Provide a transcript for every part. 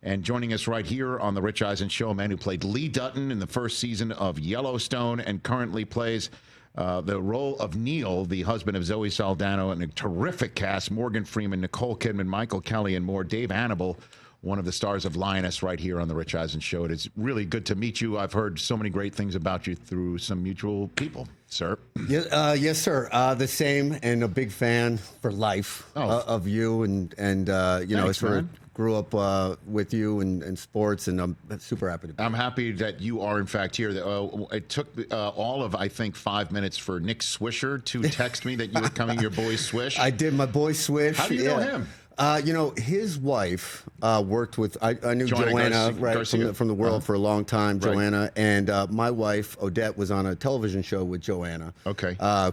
And joining us right here on the Rich Eisen Show, a man who played Lee Dutton in the first season of Yellowstone and currently plays the role of Neil, the husband of Zoe Saldana, and a terrific cast: Morgan Freeman, Nicole Kidman, Michael Kelly, and more. Dave Annable, one of the stars of Lioness, right here on the Rich Eisen Show. It is really good to meet you. I've heard so many great things about you through some mutual people, sir. Yes, sir. The same, and a big fan for life of you, and you know, I sort of grew up with you and sports, and I'm super happy to be here. I'm happy that you are, in fact, here. It took all of, I think, 5 minutes for Nick Swisher to text me that you were coming, your boy Swish. I did, my boy Swish. How do you know him? You know, his wife worked with, I knew Joanna from the World for a long time, Joanna, and my wife, Odette, was on a television show with Joanna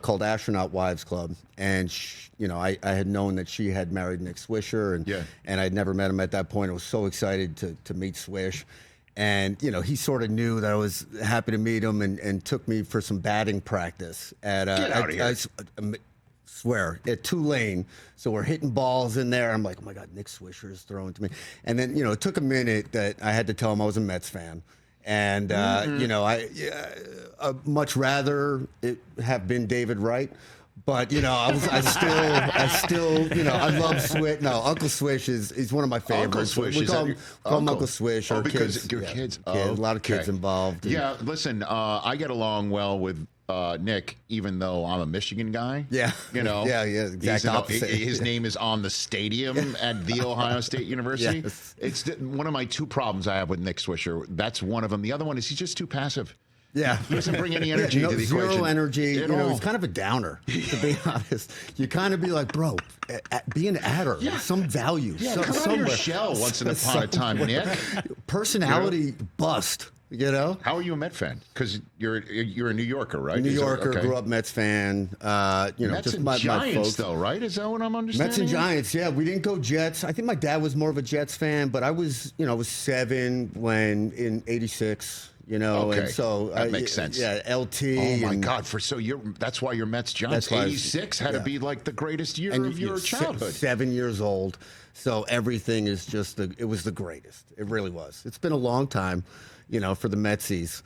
called Astronaut Wives Club. And, you know, I had known that she had married Nick Swisher, and I'd never met him at that point. I was so excited to meet Swish. And, you know, he sort of knew that I was happy to meet him and took me for some batting practice at Get out of here. Swear, at Tulane. So we're hitting balls in there. I'm like, oh my God, Nick Swisher is throwing to me. And then, you know, it took a minute that I had to tell him I was a Mets fan. And, you know, I much rather it have been David Wright. But, you know, I still, you know, I love Swish. No, Uncle Swish he's one of my favorites. Uncle Swish. We call him Uncle Swish. Oh, because your kids. A lot of kids involved. Yeah, listen, I get along well with Nick, even though I'm a Michigan guy. Yeah. You know? Yeah, exact opposite. His name is on the stadium at The Ohio State University. Yes. It's one of my two problems I have with Nick Swisher. That's one of them. The other one is he's just too passive. Yeah. He doesn't bring any energy to the equation. Zero energy. You know, he's kind of a downer, to be honest. You kind of be like, bro, be an adder. Yeah. Some value. Yeah, come out of your shell once upon a time, Nick. Personality bust. You know? How are you a Met fan? Because you're a New Yorker, right? New Yorker, grew up Mets fan. You know, Mets just and my Giants, folks. though, right? Is that what I'm understanding? Mets and Giants, yeah. We didn't go Jets. I think my dad was more of a Jets fan, but I was, you know, I was 7 when in '86. You know, and so that makes sense. Yeah, LT. Oh my God! That's why you're Mets Giants. '86 had to be like the greatest year of your childhood. 7 years old, so everything is just it was the greatest. It really was. It's been a long time, you know, for the Metsies.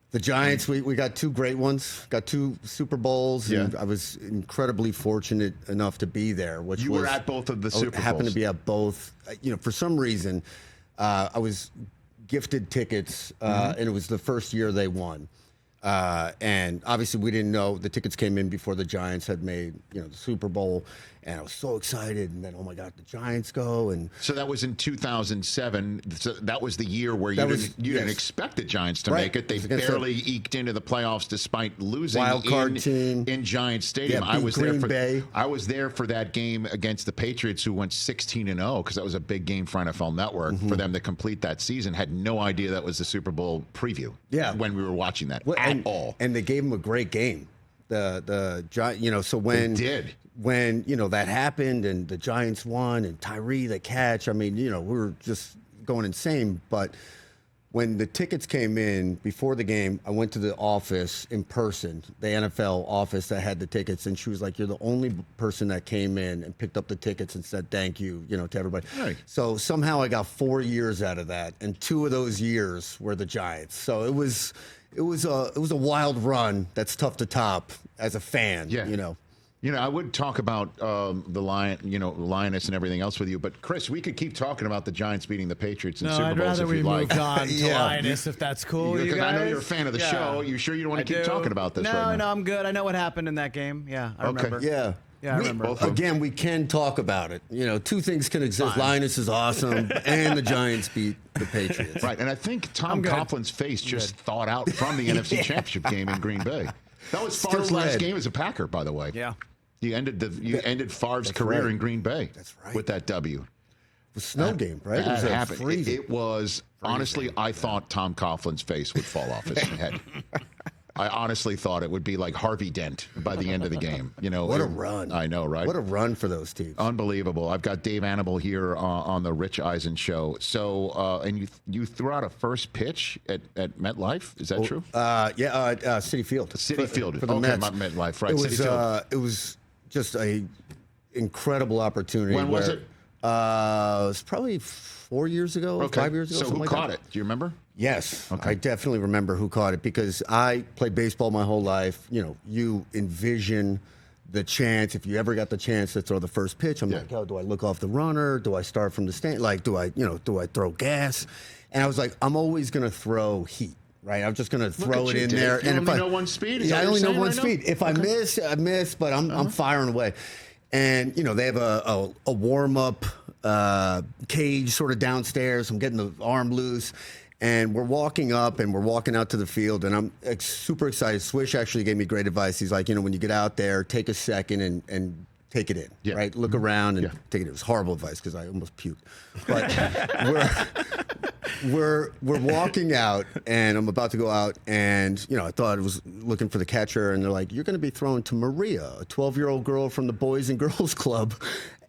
The Giants, we got 2 great ones, got 2 Super Bowls, and I was incredibly fortunate enough to be there. You were at both of the Super Bowls. I happened to be at both. You know, for some reason, I was gifted tickets, and it was the first year they won. And obviously we didn't know. The tickets came in before the Giants had made, you know, the Super Bowl. And I was so excited. And then, oh my God, the Giants go. And so that was in 2007. So that was the year where you didn't expect the Giants to make it. They barely eked into the playoffs despite losing wild card team in Giants Stadium. I was there for that game against the Patriots, who went 16-0, because that was a big game for NFL Network for them to complete that season. Had no idea that was the Super Bowl preview. Yeah, when we were watching that at all. And they gave them a great game. The Giants, you know, so when they did. When, you know, that happened and the Giants won and Tyree, the catch, I mean, you know, we were just going insane. But when the tickets came in before the game, I went to the office in person, the NFL office that had the tickets. And she was like, you're the only person that came in and picked up the tickets and said thank you, you know, to everybody. Right. So somehow I got 4 years out of that. And 2 of those years were the Giants. So it was a wild run that's tough to top as a fan, you know. You know, I would talk about the Lioness and everything else with you, but Chris, we could keep talking about the Giants beating the Patriots in Super Bowls if you'd like. I'd rather we moved on to Lioness, if that's cool with you guys. I know you're a fan of the show. You sure you don't want to keep talking about this right now? No, I'm good. I know what happened in that game. Yeah, I remember. Yeah. Yeah, I remember. Again, we can talk about it. You know, 2 things can exist. Lioness is awesome, and the Giants beat the Patriots. Right, and I think Tom Coughlin's face just thawed out from the NFC Championship game in Green Bay. That was Favre's last game as a Packer, by the way. Yeah. You ended Favre's career in Green Bay. That's right. With that W. The snow game, right? It was honestly, I thought Tom Coughlin's face would fall off his head. I honestly thought it would be like Harvey Dent by the end of the game. You know, what a run! I know, right? What a run for those teams! Unbelievable. I've got Dave Annable here on the Rich Eisen Show. So, and you threw out a first pitch at MetLife. Is that true? City Field. City Field for the Mets. Not MetLife, right? It was, City Field. It was just a incredible opportunity. When was it? It was probably 4 years ago, 5 years ago. So who like caught that. it? Do you remember? Yes, Okay. I definitely remember who caught it because I played baseball my whole life. You know, you envision the chance, if you ever got the chance to throw the first pitch, I'm like, oh, do I look off the runner? Do I start from the stand? Like, do I throw gas? And I was like, I'm always going to throw heat, right? I'm just going to throw it in there. You And only know one speed? I only know one speed. If I miss, I miss, but I'm firing away. And, you know, they have a warm-up cage sort of downstairs. I'm getting the arm loose. And we're walking up and we're walking out to the field, and I'm super excited. Swish actually gave me great advice. He's like, you know, when you get out there, take a second and take it in, right? Look around and take it in. It was horrible advice because I almost puked. But we're walking out, and I'm about to go out, and, you know, I thought I was looking for the catcher, and they're like, you're going to be thrown to Maria, a 12-year-old girl from the Boys and Girls Club.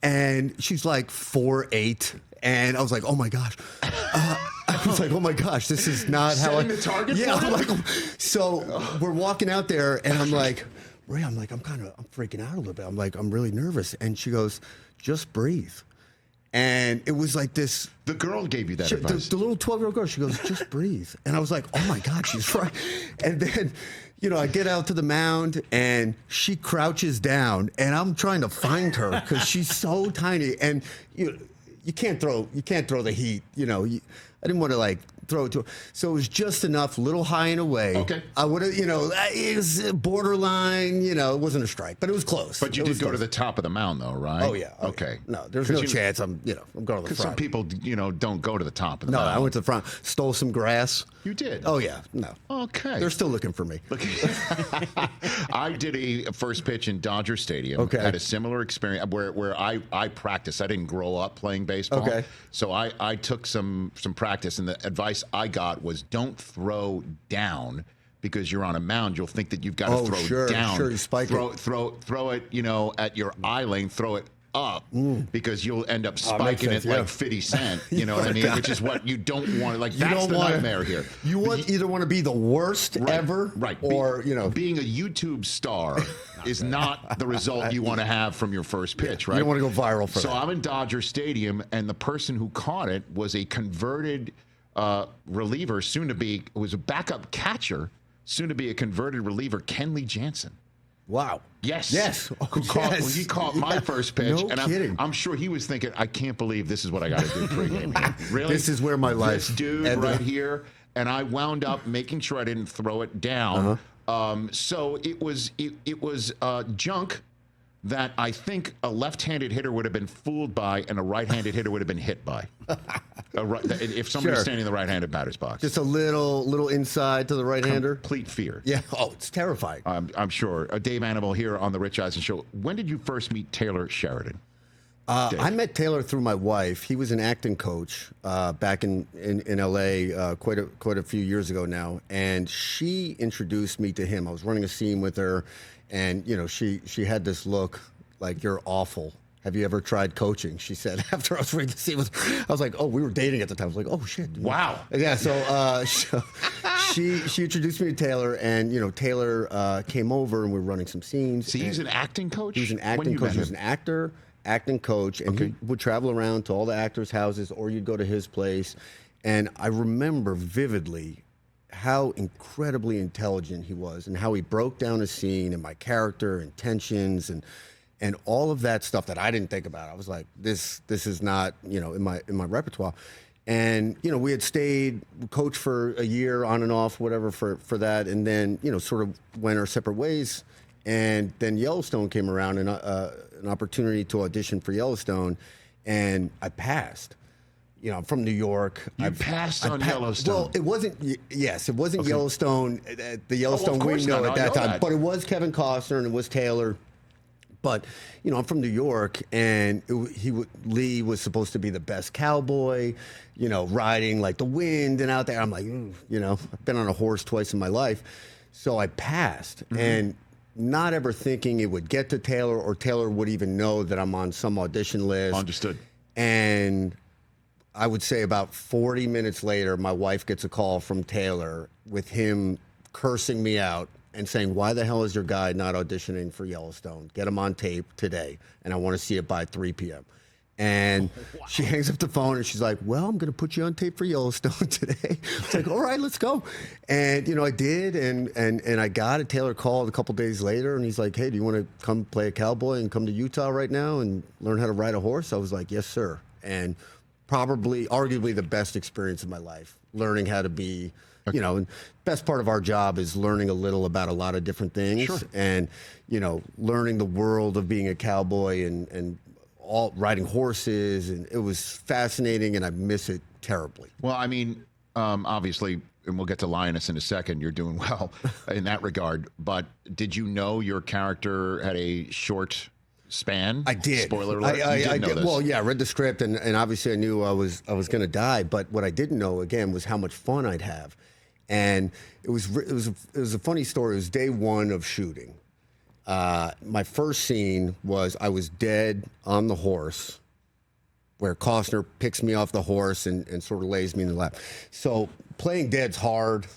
And she's like 4'8", and I was like, oh my gosh. I was like, oh my gosh, this is not how I. Setting the target. Yeah, for I'm it? like, so we're walking out there, and I'm like, Maria, I'm freaking out a little bit. I'm like, I'm really nervous, and she goes, just breathe. And it was like this. The girl gave you that advice. The little 12-year-old girl, she goes, just breathe. And I was like, oh my God, she's right. And then, you know, I get out to the mound, and she crouches down, and I'm trying to find her because she's so tiny. And you can't throw the heat, you know. I didn't want to like throw it to her. So it was just enough, little high and away. Okay. I would have, you know, it was borderline, you know, it wasn't a strike, but it was close. But you did go to the top of the mound, though, right? Oh, yeah. Okay. No, there's no chance I'm going to the front. Because some people, you know, don't go to the top of the No, mound. I went to the front, stole some grass. You did? Oh, yeah. No. Okay. They're still looking for me. Look, I did a first pitch in Dodger Stadium. Okay. Had a similar experience where I practiced. I didn't grow up playing baseball. Okay. So I took some practice, and the advice I got was don't throw down because you're on a mound. You'll think that you've got to throw down. Sure, you spike it. Throw it, you know, at your eye lane. Throw it up because you'll end up makes spiking sense, it like 50 Cent. You know what I mean? Which is what you don't want. Like, that's the nightmare here. You either want to be the worst ever, right? Or, you know, being a YouTube star is not the result you want to have from your first pitch, right? You don't want to go viral for that. So I'm in Dodger Stadium, and the person who caught it was a converted reliever, soon to be, was a backup catcher, soon to be a converted reliever, Kenley Jansen. Wow. Yes. Yes. He caught my first pitch. No and kidding. I'm sure he was thinking, I can't believe this is what I got to do pregame. Really? This is where my life. This dude right here. And I wound up making sure I didn't throw it down. So it was junk that I think a left-handed hitter would have been fooled by and a right-handed hitter would have been hit by. If somebody's standing in the right-handed batter's box. Just a little inside to the right-hander. Complete fear. Yeah. Oh, it's terrifying. I'm sure. Dave Annable here on the Rich Eisen Show. When did you first meet Taylor Sheridan? I met Taylor through my wife. He was an acting coach back in L.A. Quite a few years ago now, and she introduced me to him. I was running a scene with her, and you know she had this look like, you're awful. Have you ever tried coaching? She said after I was reading the scene with her. I was like, oh, we were dating at the time. I was like, oh shit. Wow. Yeah. So she introduced me to Taylor, and you know Taylor came over, and we were running some scenes. So he was an acting coach? He was an acting coach. He was an actor. Acting coach, and he would travel around to all the actors' houses, or you'd go to his place. And I remember vividly how incredibly intelligent he was, and how he broke down a scene, and my character and tensions, and all of that stuff that I didn't think about. I was like, this is not, you know, in my repertoire. And you know, we had stayed coach for a year on and off, whatever, for that, and then you know, sort of went our separate ways. And then Yellowstone came around, and an opportunity to audition for Yellowstone, and I passed. You know, I'm from New York. You passed on Yellowstone. Well, it wasn't. Yes, it wasn't Yellowstone. The Yellowstone we know at that time, but it was Kevin Costner and it was Taylor. But you know, I'm from New York, and Lee was supposed to be the best cowboy. You know, riding like the wind and out there. I'm like, you know, I've been on a horse twice in my life, so I passed and. Not ever thinking it would get to Taylor, or Taylor would even know that I'm on some audition list. Understood. And I would say about 40 minutes later, my wife gets a call from Taylor with him cursing me out and saying, why the hell is your guy not auditioning for Yellowstone? Get him on tape today, and I want to see it by 3 p.m. And she hangs up the phone and she's like, well, I'm going to put you on tape for Yellowstone today. It's like, all right, let's go. And, you know, I did. And I got it. Taylor called a couple days later and he's like, hey, do you want to come play a cowboy and come to Utah right now and learn how to ride a horse? I was like, yes, sir. And arguably the best experience of my life, learning how to be, you know, and best part of our job is learning a little about a lot of different things. Sure. And, you know, learning the world of being a cowboy and all riding horses, and it was fascinating, and I miss it terribly. Well, I mean, obviously, and we'll get to Lioness in a second. You're doing well in that regard. But did you know your character had a short span? I did. Spoiler alert. I did. Well, yeah, I read the script, and obviously I knew I was going to die. But what I didn't know again was how much fun I'd have, and it was a funny story. It was day one of shooting. My first scene was I was dead on the horse where Costner picks me off the horse and sort of lays me in the lap. So playing dead's hard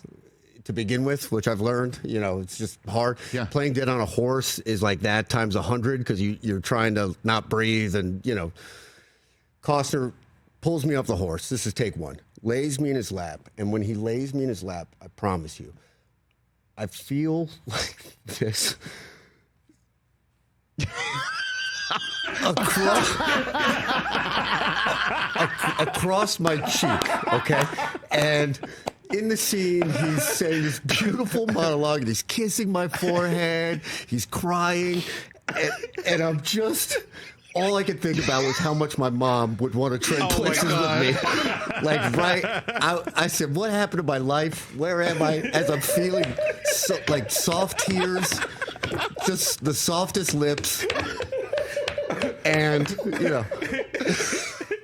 to begin with, which I've learned, you know, it's just hard. Yeah. Playing dead on a horse is like that times 100 because you're trying to not breathe and, you know. Costner pulls me off the horse. This is take one. Lays me in his lap. And when he lays me in his lap, I promise you, I feel like this. across my cheek, okay? And in the scene, he's saying this beautiful monologue, and he's kissing my forehead, he's crying, and I'm just... All I could think about was how much my mom would want to trade places with me. Like, I said, what happened to my life? Where am I? As I'm feeling like soft tears, just the softest lips. And, you know.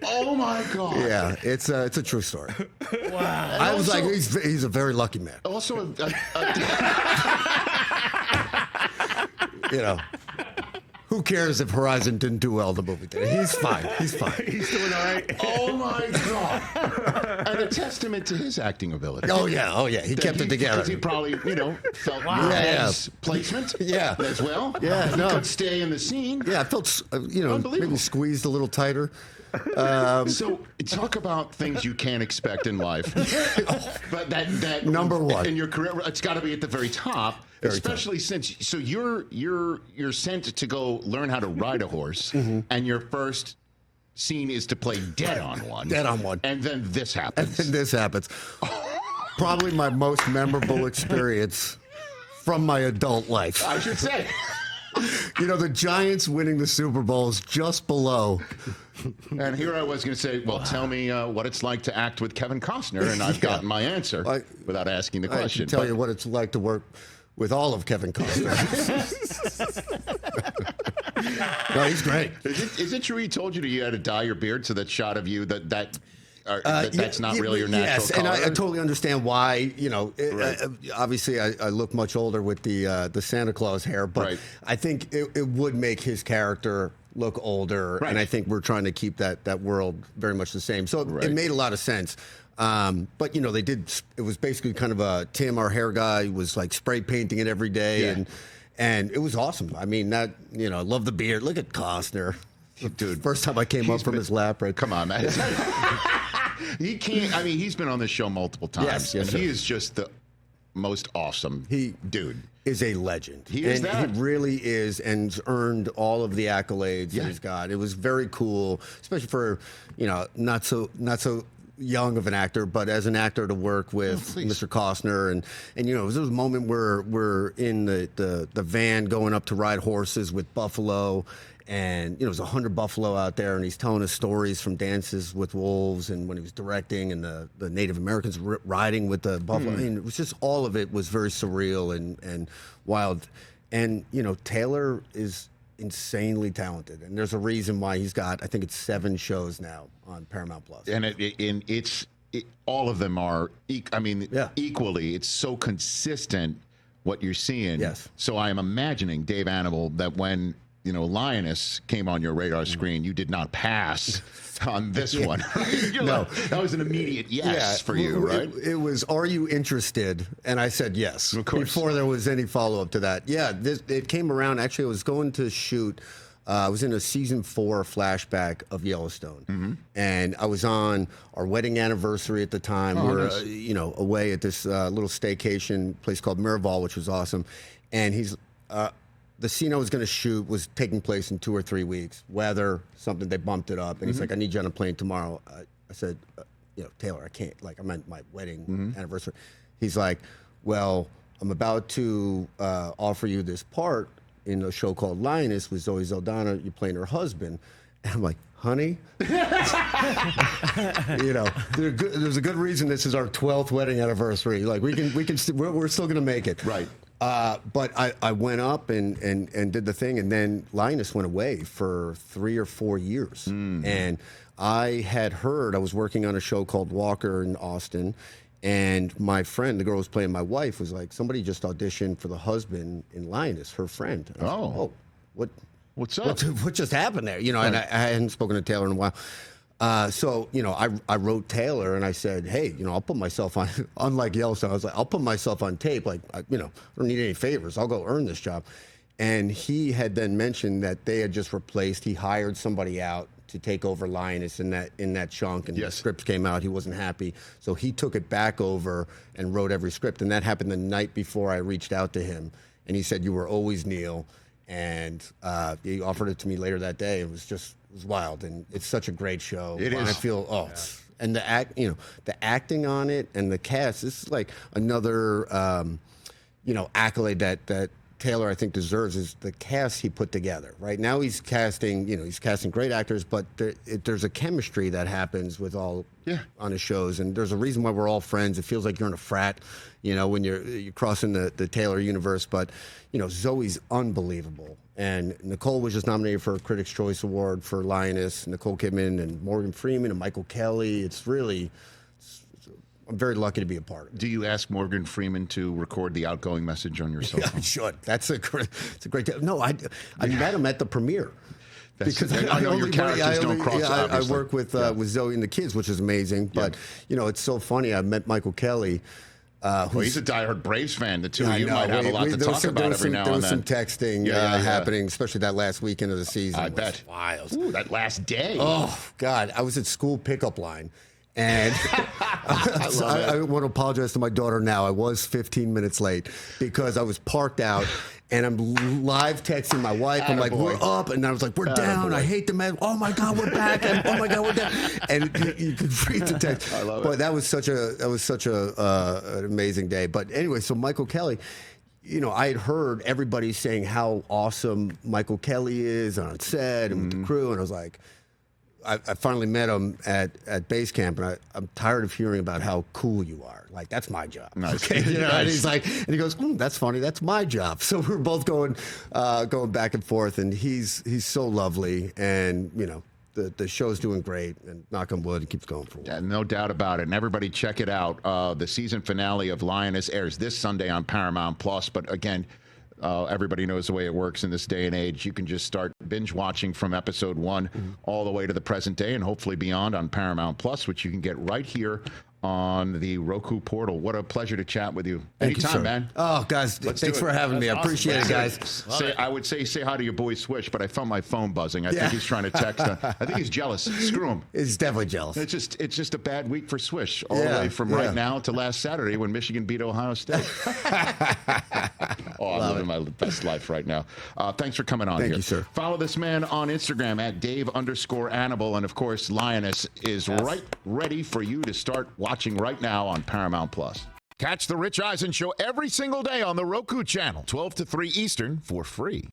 Oh, my God. Yeah, it's a true story. Wow. I was like, he's a very lucky man. Also, You know. Who cares if Horizon didn't do well in the movie today? He's fine. He's fine. He's doing all right. oh, my God. And a testament to his acting ability. Oh, yeah. He kept it together. Because he probably, you know, felt placement Yeah. as well. Yeah, He could stay in the scene. Yeah, I felt, you know, maybe squeezed a little tighter. So talk about things you can't expect in life. But that Number one. in your career, it's got to be at the very top. Especially since you're sent to go learn how to ride a horse, and your first scene is to play dead on one. Dead on one. And then this happens. And this happens. Probably my most memorable experience from my adult life. I should say. You know, the Giants winning the Super Bowl is just below. And here I was going to say, well, tell me what it's like to act with Kevin Costner, and I've gotten my answer without asking the question. I can tell you what it's like to work with all of Kevin Costner. No, he's great. Is it true he told you that you had to dye your beard so that shot of you that's not really your natural yes, color? and I totally understand why. You know, obviously I look much older with the Santa Claus hair, but I think it would make his character look older, and I think we're trying to keep that world very much the same. So it made a lot of sense. But you know, it was basically kind of a Tim, our hair guy, was like spray painting it every day, and it was awesome. I mean, I love the beard. Look at Costner. Dude, first time I came up from his lap, right? Come on, man. He can't. I mean, he's been on this show multiple times. Yes, he is just the most awesome dude. Is a legend. He is that. He really is, and he's earned all of the accolades that he's got. It was very cool, especially for not so young of an actor, but as an actor to work with Mr. Costner, and there was a moment where we're in the van going up to ride horses with buffalo. And, there's 100 buffalo out there, and he's telling us stories from Dances with Wolves and when he was directing, and the Native Americans riding with the buffalo. I mean, it was just, all of it was very surreal and wild. And, Taylor is insanely talented, and there's a reason why he's got, I think it's 7 shows now on Paramount Plus. And all of them are, equally. It's so consistent what you're seeing. Yes. So I am imagining, Dave Annable, that when Lioness came on your radar screen, you did not pass on this one. No. That was an immediate yes for you, right? It was, are you interested? And I said yes. Of course. Before there was any follow-up to that. Yeah, it came around. Actually, I was going to shoot I was in a season 4 flashback of Yellowstone, and I was on our wedding anniversary at the time. We were, nice. away at this little staycation place called Miraval, which was awesome. And he's the scene I was going to shoot was taking place in 2 or 3 weeks. Weather, something, they bumped it up, and he's like, "I need you on a plane tomorrow." I said, "Taylor, I can't. Like, I'm at my wedding anniversary." He's like, "Well, I'm about to offer you this part in a show called Lioness with Zoe Saldana. You're playing her husband." And I'm like, "Honey?" There's a good reason this is our 12th wedding anniversary. Like, we're still going to make it. Right. But I went up and did the thing, and then Lioness went away for 3 or 4 years. And I had heard, I was working on a show called Walker in Austin, and my friend, the girl who was playing my wife, was like, "Somebody just auditioned for the husband in Lioness, her friend." And I was like, "Oh, What's up? what just happened there?" And I hadn't spoken to Taylor in a while. So I wrote Taylor and I said, "Hey, I'll put myself on," unlike Yellowstone, I was like, "I'll put myself on tape. Like, I don't need any favors. I'll go earn this job." And he had then mentioned that they had just replaced, he hired somebody out to take over Lioness in that chunk, and the script came out. He wasn't happy, so he took it back over and wrote every script. And that happened the night before I reached out to him, and he said, "You were always Neil," and he offered it to me later that day. It was wild, and it's such a great show. It is. I feel and the acting on it and the cast. This is like another accolade that Taylor, I think, deserves, is the cast he put together. Right now he's casting great actors, but there's a chemistry that happens with all on his shows, and there's a reason why we're all friends. It feels like you're in a frat, when you're crossing the Taylor universe. But Zoe's unbelievable, and Nicole was just nominated for a Critics' Choice Award for Lioness. Nicole Kidman and Morgan Freeman and Michael Kelly. I'm very lucky to be a part of it. Do you ask Morgan Freeman to record the outgoing message on your cell phone? I should. It's a great. No, I met him at the premiere. Because I know your characters don't cross. I work with Zoe and the kids, which is amazing. But it's so funny. I met Michael Kelly. He's a diehard Braves fan. The two of you might have a lot to talk about every now and then. There was some texting happening, especially that last weekend of the season. I bet. Wild. Ooh, that last day. Oh God, I was at school pickup line. And I want to apologize to my daughter now. I was 15 minutes late because I was parked out, and I'm live texting my wife. I'm like, "We're up," and I was like, "We're down. I hate the man. Oh my God, we're back. And, oh my God, we're down." And you could read the text. I love it. But that was such an amazing day. But anyway, so Michael Kelly. I had heard everybody saying how awesome Michael Kelly is on set and with the crew, and I was like, I finally met him at base camp, and I'm tired of hearing about how cool you are. Like, that's my job. Nice. Okay? Nice. And he's like, and he goes, "That's funny. That's my job." So we're both going back and forth, and he's so lovely, and the show's doing great, and knock on wood, it keeps going for a while. Yeah, no doubt about it. And everybody check it out. The season finale of Lioness airs this Sunday on Paramount Plus. But again, everybody knows the way it works in this day and age. You can just start binge watching from episode 1 all the way to the present day, and hopefully beyond on Paramount Plus, which you can get right here on the Roku portal. What a pleasure to chat with you. Anytime, man. Oh, guys, thanks for having me. I appreciate it, guys. I would say hi to your boy Swish, but I felt my phone buzzing. I think he's trying to text. I think he's jealous. Screw him. He's definitely jealous. It's just a bad week for Swish, all the way from right now to last Saturday when Michigan beat Ohio State. I'm living my best life right now. Thanks for coming on here. Thank you, sir. Follow this man on Instagram at Dave_Annable. And, of course, Lioness is right ready for you to start watching right now on Paramount Plus. Catch the Rich Eisen Show every single day on the Roku channel, 12 to 3 Eastern, for free.